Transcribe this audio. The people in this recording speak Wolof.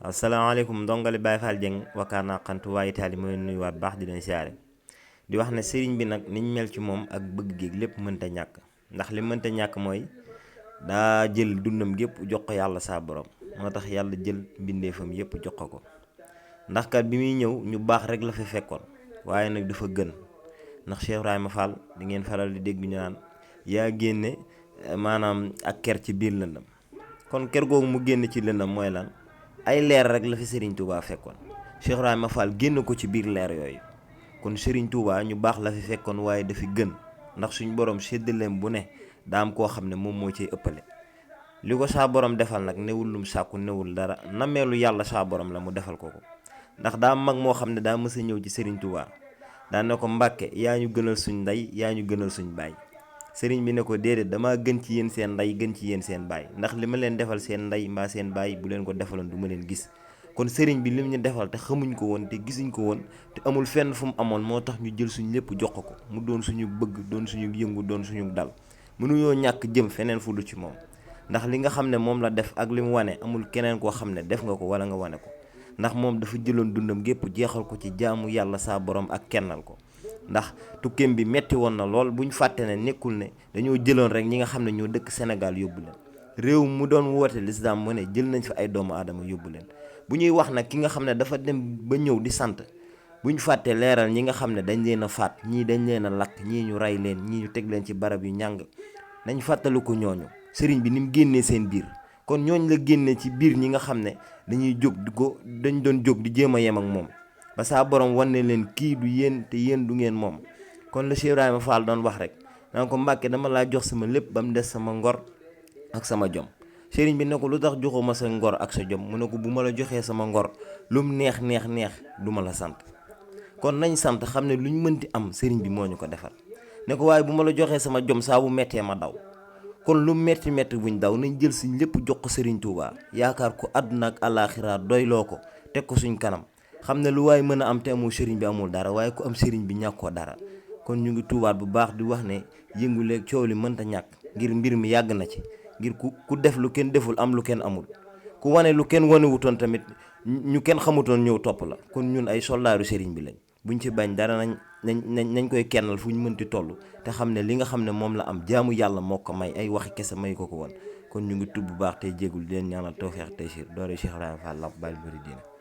asalaamaaleykum ndongali Baye Fall Dieng wakkaana xantu waaye taali mooy nuyuwaat baax di leen siyaare di wax ne sëriñ bi nag niñ mel ci moom ak bëgg géeg lépp mënta ñàkk ndax li mënta ñàkk mooy daa jël dundam gépp jox ko yàlla saa borom moo tax yàlla jël mbindeefam yépp jox ko ndax kat bi muy ñëw ñu baax rek la fi fekkoon waaye nag dafa gën ndax Cheikh Ibrahima Fall di ngeen faral di dégg ñu naan yaa génne maanaam ak ker ci biir lëndam kon ker googu mu génn ci lëndam mooy lan ay leer rek la fi Serigne Touba fekkoon Cheikh Ibrahima Fall génn ko ci biir leer yooyu kon Serigne Touba ñu baax la fi fekkoon waaye dafi gën ndax suñ borom séddaleem bu ne daa am koo xam ne moom moo ciy ëppale li ko saa borom defal nag newul lum sàkku newul dara nameelu yàlla saa borom la mu defal ko ndax daa mag moo xam ne daa mës a ñëw ci Serigne Touba daa ne ko Mbàkke yaa ñu gënal suñ ndey yaa ñu gënal suñ baay sëriñ bi ne ko déedéet damaa gën ci yéen seen ndey gën ci yéen seen baay ndax li ma leen defal seen ndey mbaa seen baay bu leen ko defaloon du ma leen gis kon sëriñ bi lim ñu defal te xamuñ ko woon te gisuñ ko woon te amul fenn fu mu amoon moo tax ñu jël suñ lépp jox ko mu doon suñu bëgg doon suñu yëngu doon suñu dal mënuñoo ñàkk jëm feneen fu du ci moom ndax li nga xam ne moom la def ak li mu wane amul keneen koo xam ne def nga ko wala nga wane ko ndax moom dafa jëloon dundam gépp jeexal ko ci jaamu yàlla saa borom ak kennal ko ndax tukkeem bi metti woon na lool bu ñu fàtte ne nekkul ne dañoo jëloon rek ñi nga xam ne ñoo dëkk Sénégal yóbbu leen réew mu doon woote lislaam mu ne jël nañ fa ay doomu aadama yóbbu leen bu ñuy wax nag ki nga xam ne dafa dem ba ñëw di sant bu ñu fàtte leeral ñi nga xam ne dañ leen a faat ñii dañ leen a lakk ñii ñu rey leen ñii ñu teg leen ci barab yu ñàng nañ fàttalu ko ñooñu sëriñ bi ni mu génnee seen biir kon ñooñ la génnee ci biir ñi nga xam ne dañuy jóg di ko dañ doon jóg di jéem a yem ak moom ba saa borom wane leen kii du yéen te yéen du ngeen moom kon la Cheikh Ibrahima Fall doon wax rek naan ko Mbàkke dama laa jox sama lépp ba mu des sama ngor ak sama jom sëriñ bi ne ko lu tax joxuma sa ngor ak sa jom mu ne ko bu ma la joxee sama ngor lum neex neex neex du ma la sant kon nañ sant xam ne luñ mënti am sëriñ bi moo ñu ko defal ne ko waaye bu ma la joxee sama jom saa bu mettee ma daw kon lu metti metti buñ daw nañ jël suñ lépp jox ko sëriñ Touba yaakaar ko àdduna ak àllaaxira doyloo ko teg ko suñ kanam xam ne lu waaye mën a am te amul sëriñ bi amul dara waaye ku am sëriñ bi ñàkkoo dara kon ñu ngi tuubaat bu baax di wax ne yënguleeg coow li mënta ñàkk ngir mbir mi yàgg na ci ngir ku def lu kenn deful am lu kenn amul ku wane lu kenn wanewutoon tamit ñu kenn xamutoon ñëw topp la kon ñun ay soldaaru sëriñ bi lañ buñ ci bañ dara nañ koy kennal fu ñu mënti toll te xam ne li nga xam ne moom la am jaamu yàlla moo ko may ay waxi kese may ko woon kon ñu ngi tubb bu baax tey jégul di leen ñaanal tawfeex tey siir doore Cheikh Ibrahima Fall Lamp Baal Mouridina